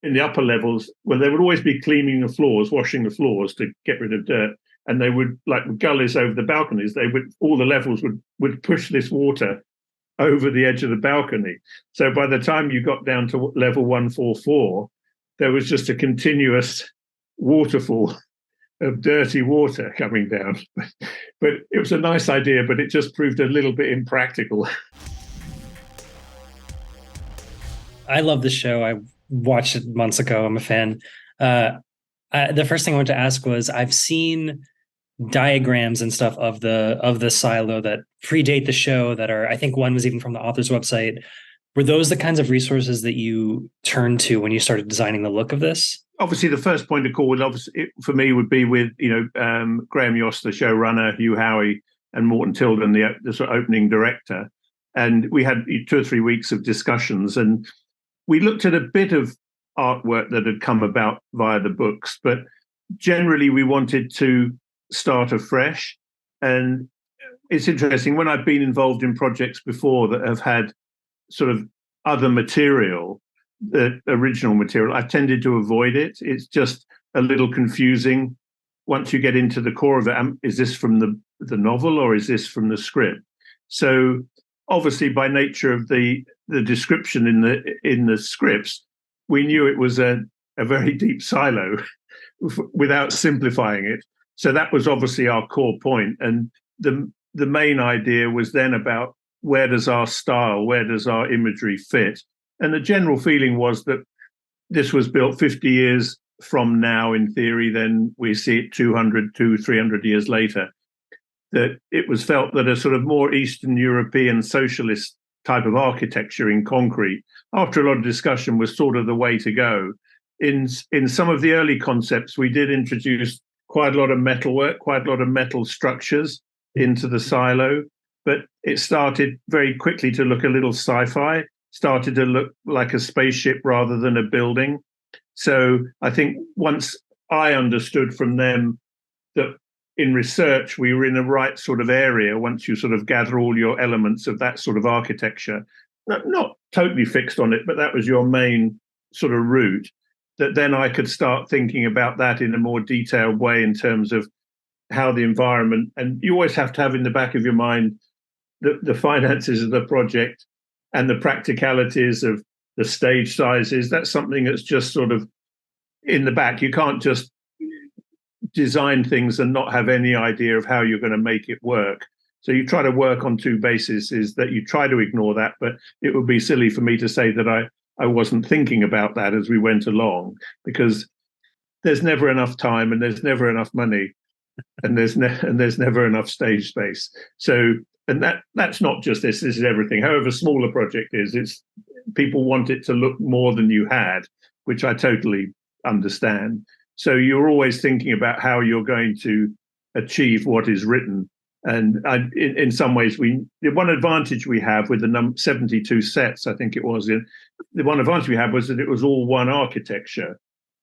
in the upper levels, well, they would always be cleaning the floors, washing the floors to get rid of dirt. And they would, like with gullies over the balconies, they would, all the levels would push this water over the edge of the balcony. So by the time you got down to level 144, there was just a continuous waterfall of dirty water coming down. But it was a nice idea, but it just proved a little bit impractical. I love this show. I watched it months ago. I'm a fan. The first thing I wanted to ask was, I've seen diagrams and stuff of the silo that predate the show that are, I think one was even from the author's website. Were those the kinds of resources that you turned to when you started designing the look of this? Obviously, the first point of call would obviously for me would be with Graham Yost, the showrunner, Hugh Howey, and Morton Tilden, the sort of opening director. And we had 2 or 3 weeks of discussions, and we looked at a bit of artwork that had come about via the books, but generally we wanted to start afresh. And it's interesting, when I've been involved in projects before that have had sort of other material, the original material, I've tended to avoid it. It's just a little confusing once you get into the core of it. Is this from the novel or is this from the script? So obviously, by nature of the description in the scripts, we knew it was a very deep silo without simplifying it. So that was obviously our core point. And the main idea was then about, where does our style, where does our imagery fit? And the general feeling was that this was built 50 years from now, in theory, then we see it 200 to 300 years later, that it was felt that a sort of more Eastern European socialist type of architecture in concrete, after a lot of discussion, was sort of the way to go. In some of the early concepts, we did introduce quite a lot of metalwork, quite a lot of metal structures into the silo, but it started very quickly to look a little sci-fi, started to look like a spaceship rather than a building. So I think once I understood from them that in research we were in the right sort of area, once you sort of gather all your elements of that sort of architecture, not totally fixed on it, but that was your main sort of route, that then I could start thinking about that in a more detailed way in terms of how the environment, and you always have to have in the back of your mind the finances of the project and the practicalities of the stage sizes. That's something that's just sort of in the back. You can't just design things and not have any idea of how you're going to make it work. So you try to work on two bases, is that you try to ignore that, but it would be silly for me to say that I wasn't thinking about that as we went along, because there's never enough time and there's never enough money and there's never enough stage space. So, and that's not just this is everything. However small a project is, it's people want it to look more than you had, which I totally understand. So you're always thinking about how you're going to achieve what is written. And in some ways, the one advantage we have with the 72 sets, I think it was, the one advantage we had was that it was all one architecture.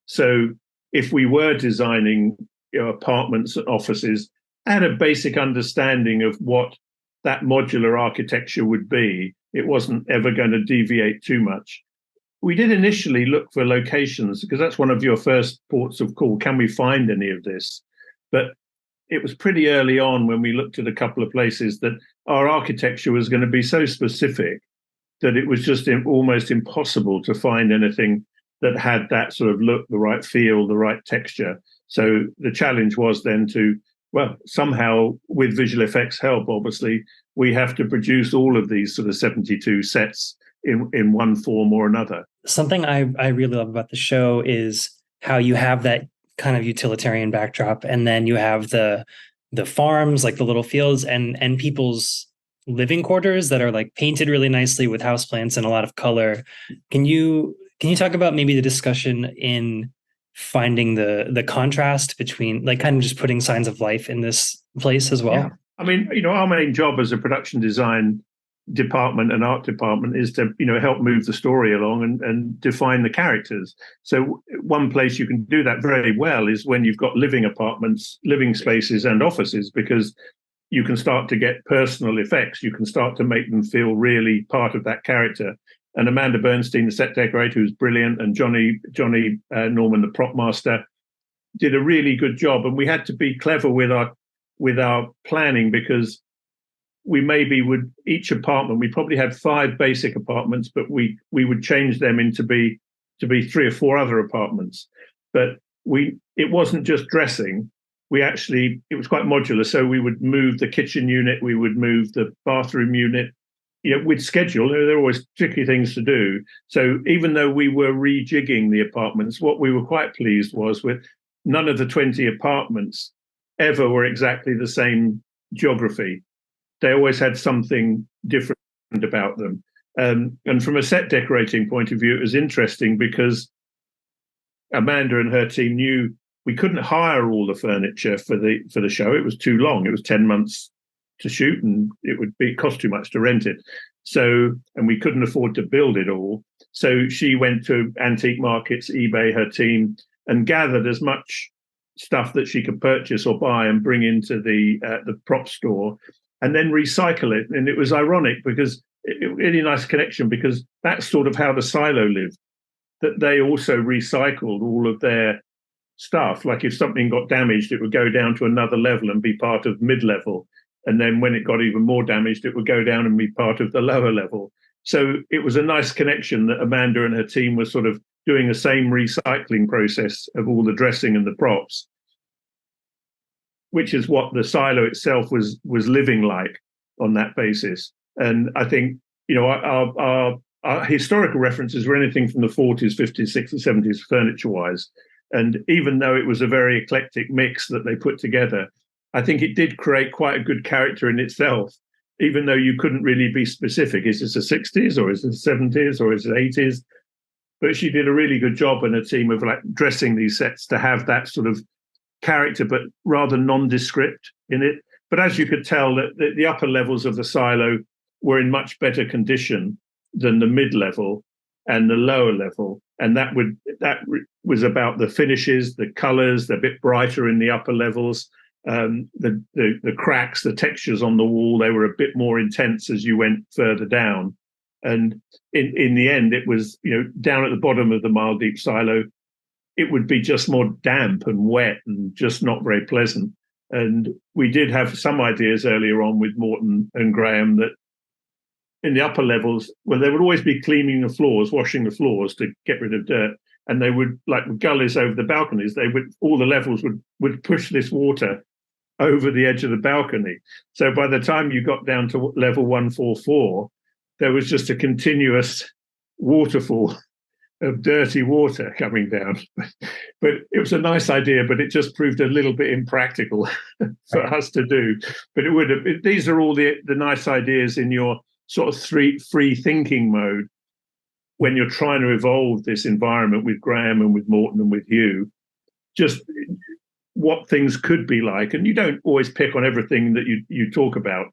So if we were designing apartments and offices, I had a basic understanding of what that modular architecture would be. It wasn't ever going to deviate too much. We did initially look for locations, because that's one of your first ports of call. Can we find any of this? But it was pretty early on when we looked at a couple of places that our architecture was going to be so specific that it was just almost impossible to find anything that had that sort of look, the right feel, the right texture. So the challenge was then to, well, somehow with visual effects help, obviously, we have to produce all of these sort of 72 sets in one form or another. Something I really love about the show is how you have that kind of utilitarian backdrop, and then you have the farms, like the little fields, and people's living quarters that are like painted really nicely with houseplants and a lot of color. Can you talk about maybe the discussion in finding the contrast between, like, kind of just putting signs of life in this place as well? Yeah. I mean, our main job as a production design department and art department is to help move the story along and define the characters. So one place you can do that very well is when you've got living apartments, living spaces and offices, because you can start to get personal effects. You can start to make them feel really part of that character. and Amanda Bernstein, the set decorator, who's brilliant, and Johnny Norman, the prop master, did a really good job. And we had to be clever with our planning, because we maybe would, each apartment, we probably had 5 basic apartments, but we would change them to be 3 or 4 other apartments. But it wasn't just dressing. It was quite modular. So we would move the kitchen unit, we would move the bathroom unit. We'd schedule. There were always tricky things to do. So even though we were rejigging the apartments, what we were quite pleased was with none of the 20 apartments ever were exactly the same geography. They always had something different about them. And from a set decorating point of view, it was interesting because Amanda and her team knew we couldn't hire all the furniture for the show. It was too long. It was 10 months to shoot, and it would cost too much to rent it. So, and we couldn't afford to build it all. So she went to antique markets, eBay, her team, and gathered as much stuff that she could purchase or buy and bring into the prop store, and then recycle it. And it was ironic because really nice connection, because that's sort of how the silo lived, that they also recycled all of their stuff. Like if something got damaged, it would go down to another level and be part of mid-level. And then when it got even more damaged, it would go down and be part of the lower level. So it was a nice connection that Amanda and her team were sort of doing the same recycling process of all the dressing and the props, which is what the silo itself was living like on that basis. And I think, our historical references were anything from the 40s, 50s, 60s, 70s, furniture-wise. And even though it was a very eclectic mix that they put together, I think it did create quite a good character in itself, even though you couldn't really be specific. Is this the 60s or is it the 70s or is it 80s? But she did a really good job in a team of like dressing these sets to have that sort of character, but rather nondescript in it. But as you could tell, that the upper levels of the silo were in much better condition than the mid-level and the lower level. And that was about the finishes, the colors. They're a bit brighter in the upper levels. The cracks, the textures on the wall, they were a bit more intense as you went further down. And in the end, it was, down at the bottom of the mile deep silo, it would be just more damp and wet and just not very pleasant. And we did have some ideas earlier on with Morton and Graham that in the upper levels, well, they would always be cleaning the floors, washing the floors to get rid of dirt. And they would, like with gullies over the balconies, all the levels would push this water over the edge of the balcony. So by the time you got down to level 144, there was just a continuous waterfall of dirty water coming down. But it was a nice idea, but it just proved a little bit impractical for us to do. But these are all the nice ideas in your sort of free thinking mode when you're trying to evolve this environment with Graham and with Morton and with Hugh, just what things could be like. And you don't always pick on everything that you talk about,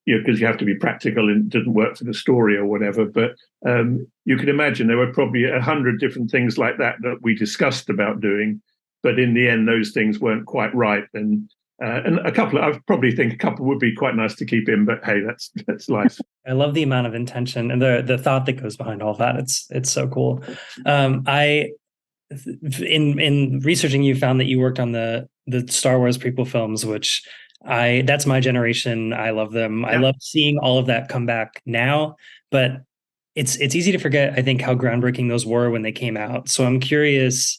because you have to be practical and it doesn't work for the story or whatever. But you can imagine there were probably 100 different things like that we discussed about doing, but in the end, those things weren't quite right. And a couple, I probably think a couple would be quite nice to keep in, but hey, that's life. I love the amount of intention and the thought that goes behind all that. It's so cool. In researching, you found that you worked on the Star Wars prequel films, which that's my generation. I love them. Yeah. I love seeing all of that come back now, but it's easy to forget, I think, how groundbreaking those were when they came out. So I'm curious,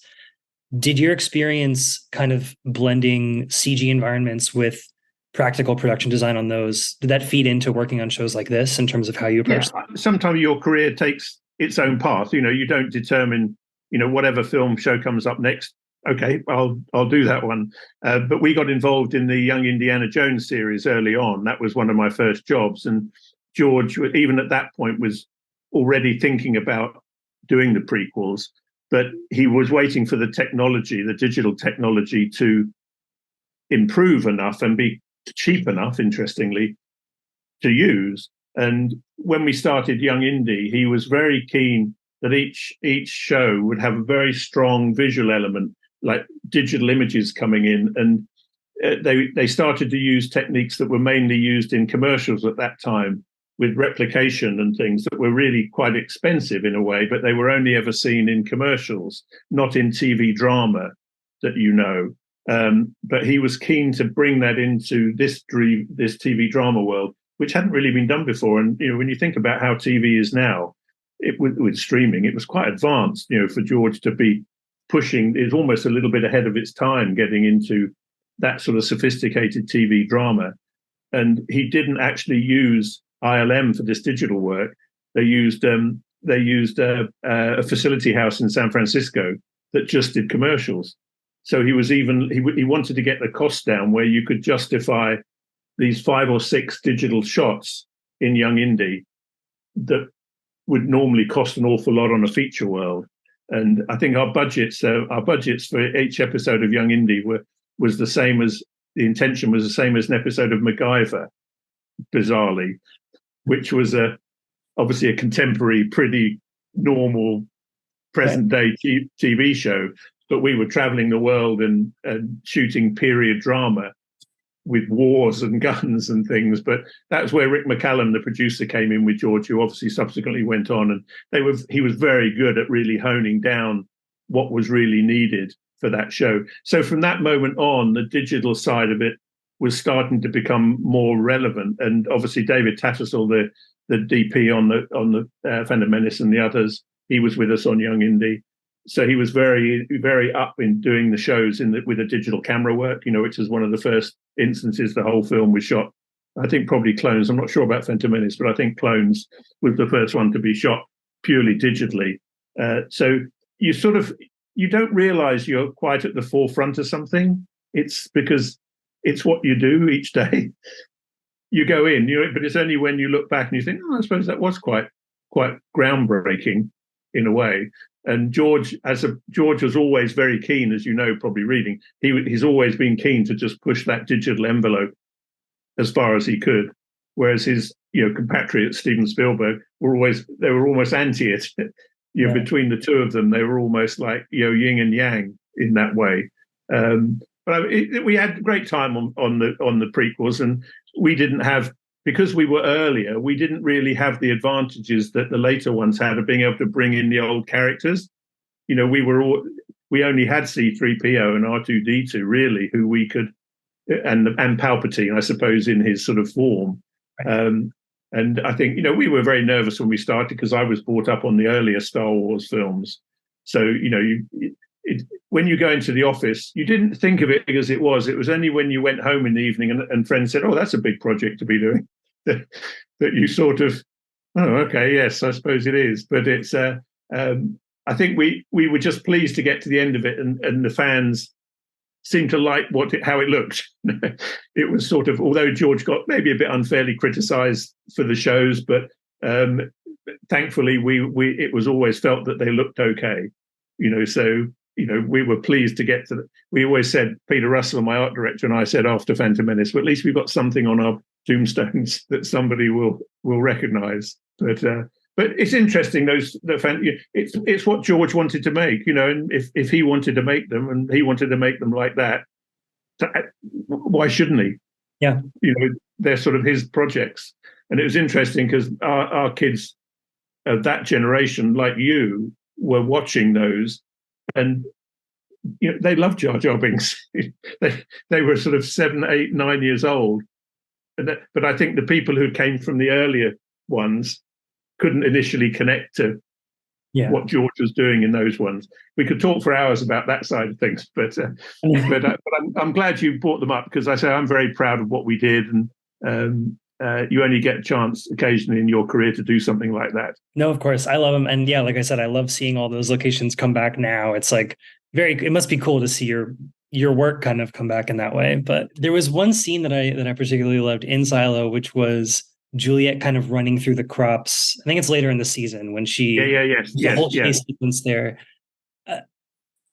did your experience kind of blending CG environments with practical production design on those, did that feed into working on shows like this in terms of how you approach them? Sometimes your career takes its own path. You don't determine, whatever film show comes up next, okay, I'll do that one. But we got involved in the Young Indiana Jones series early on. That was one of my first jobs. And George, even at that point, was already thinking about doing the prequels, but he was waiting for the digital technology to improve enough and be cheap enough, interestingly, to use. And when we started Young Indy, he was very keen that each show would have a very strong visual element, like digital images coming in. And they started to use techniques that were mainly used in commercials at that time, with replication and things that were really quite expensive in a way, but they were only ever seen in commercials, not in TV drama that you know. But he was keen to bring that into this TV drama world, which hadn't really been done before. And when you think about how TV is now, with streaming, it was quite advanced. For George to be pushing, is almost a little bit ahead of its time, getting into that sort of sophisticated TV drama. And he didn't actually use ILM for this digital work. They used a facility house in San Francisco that just did commercials. So he wanted to get the cost down where you could justify these 5 or 6 digital shots in Young Indie that would normally cost an awful lot on a feature world. And I think our budgets for each episode of Young Indie was the same as the intention was the same as an episode of MacGyver, bizarrely, which was obviously a contemporary, pretty normal present day TV show. But we were traveling the world and shooting period drama with wars and guns and things. But that's where Rick McCallum, the producer, came in with George, who obviously subsequently went on. And he was very good at really honing down what was really needed for that show. So from that moment on, the digital side of it was starting to become more relevant. And obviously David Tattersall, the DP on the Phantom Menace and the others, he was with us on Young Indie. So he was very, very up in doing the shows with a digital camera work, which is one of the first instances the whole film was shot. I think probably Clones. I'm not sure about Phantom Menace, but I think Clones was the first one to be shot purely digitally. So you don't realize you're quite at the forefront of something. It's because it's what you do each day. You go in, but it's only when you look back and you think, I suppose that was quite groundbreaking in a way. And George was always very keen, as you know, probably reading. He's always been keen to just push that digital envelope as far as he could. Whereas his compatriot Steven Spielberg were almost anti it. Between the two of them, they were almost like yin and yang in that way. But we had a great time on the prequels, and we didn't have, because we were earlier, we didn't really have the advantages that the later ones had of being able to bring in the old characters. We only had C-3PO and R2-D2 really, who we could, and Palpatine, I suppose, in his sort of form. And I think, we were very nervous when we started because I was brought up on the earlier Star Wars films. So, when you go into the office, you didn't think of it as it was. It was only when you went home in the evening and friends said, that's a big project to be doing, that you sort of, okay, yes, I suppose it is. But it's, I think we were just pleased to get to the end of it, and the fans seemed to like how it looked. It was sort of, although George got maybe a bit unfairly criticised for the shows, but thankfully it was always felt that they looked okay. So we were pleased to get to we always said, Peter Russell, my art director, and I said after Phantom Menace, well, at least we've got something on our tombstones that somebody will recognise. But it's interesting, it's what George wanted to make, and if he wanted to make them and he wanted to make them like that, why shouldn't he? Yeah. They're sort of his projects. And it was interesting because our kids of that generation, like you, were watching those, and they loved Jar Jar Binks. they were sort of 7, 8, 9 years old. But I think the people who came from the earlier ones couldn't initially connect to what George was doing in those ones. We could talk for hours about that side of things, but I'm glad you brought them up, because I say I'm very proud of what we did, and you only get a chance occasionally in your career to do something like that. No, of course, I love them, and like I said, I love seeing all those locations come back now. It's like it must be cool to see your work kind of come back in that way. But there was one scene that I particularly loved in Silo, which was Juliet kind of running through the crops. I think it's later in the season when she the whole chase sequence there.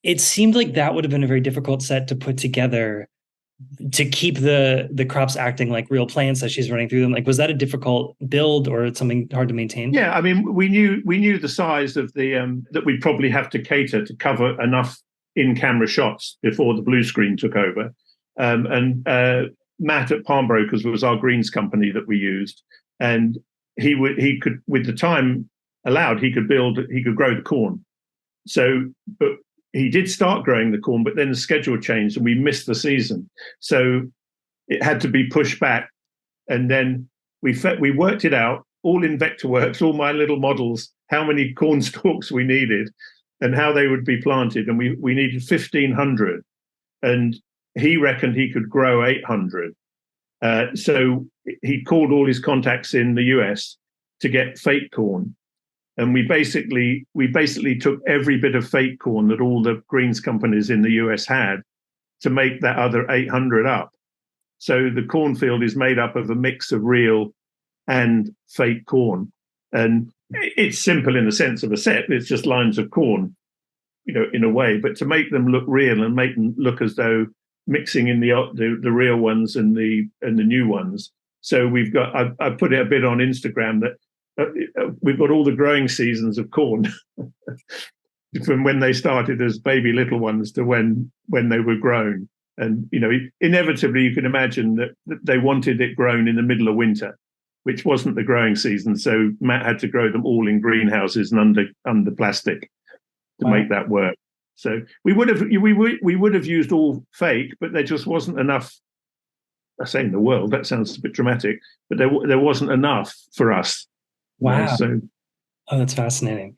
It seemed like that would have been a very difficult set to put together, to keep the crops acting like real plants as she's running through them. Like, was that a difficult build or something hard to maintain? Yeah, I mean, we knew the size of the that we'd probably have to cater to cover enough in-camera shots before the blue screen took over. And Matt at Palm Brokers was our greens company that we used, and he could, with the time allowed, he could grow the corn. So, but he did start growing the corn, but then the schedule changed and we missed the season. So it had to be pushed back. And then we worked it out all in Vectorworks, all my little models, how many corn stalks we needed and how they would be planted. And we needed 1,500. And he reckoned he could grow 800. So he called all his contacts in the US to get fake corn. And we basically took every bit of fake corn that all the greens companies in the US had to make that other 800 up. So the cornfield is made up of a mix of real and fake corn. And it's simple in the sense of a set. It's just lines of corn, in a way. But to make them look real and make them look as though mixing in the real ones and the new ones. So I put it a bit on Instagram that we've got all the growing seasons of corn from when they started as baby little ones to when they were grown. And, inevitably you can imagine that they wanted it grown in the middle of winter, which wasn't the growing season. So Matt had to grow them all in greenhouses and under plastic to make that work. So we would have used all fake, but there just wasn't enough. I say in the world, that sounds a bit dramatic, but there wasn't enough for us. Wow. So, that's fascinating.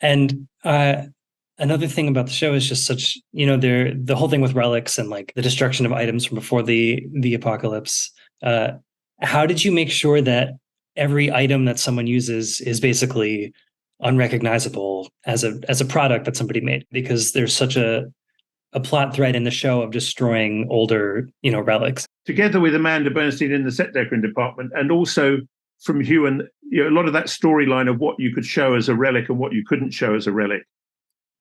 And another thing about the show is just such, the whole thing with relics and like the destruction of items from before the apocalypse. How did you make sure that every item that someone uses is basically unrecognizable as a product that somebody made? Because there's such a plot thread in the show of destroying older, relics. Together with Amanda Bernstein in the set decorating department, and also from Hugh, and a lot of that storyline of what you could show as a relic and what you couldn't show as a relic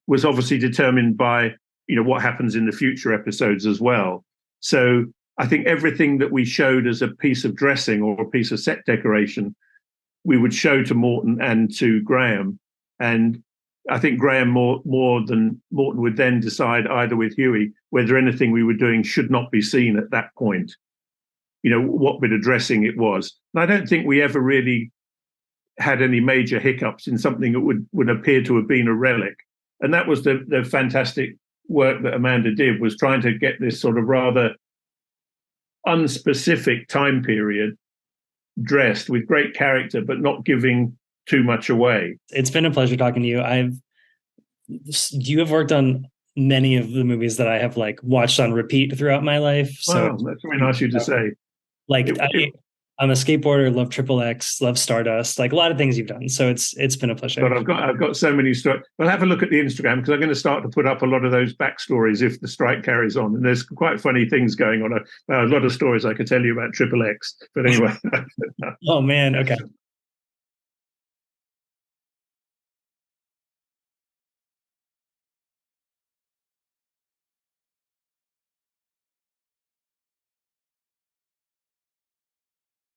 was obviously determined by what happens in the future episodes as well. So I think everything that we showed as a piece of dressing or a piece of set decoration, we would show to Morton and to Graham. And I think Graham more than Morton would then decide, either with Huey, whether anything we were doing should not be seen at that point, what bit of dressing it was. And I don't think we ever really had any major hiccups in something that would appear to have been a relic. And that was the fantastic work that Amanda did, was trying to get this sort of rather unspecific time period dressed with great character, but not giving too much away. It's been a pleasure talking to you. You have worked on many of the movies that I have watched on repeat throughout my life. Wow, so that's very nice of you to say. I'm a skateboarder, love Triple X, love Stardust, a lot of things you've done. So it's been a pleasure. But I've got so many stories. Well, have a look at the Instagram, because I'm going to start to put up a lot of those backstories if the strike carries on. And there's quite funny things going on. A lot of stories I could tell you about Triple X. But anyway. Oh man, okay.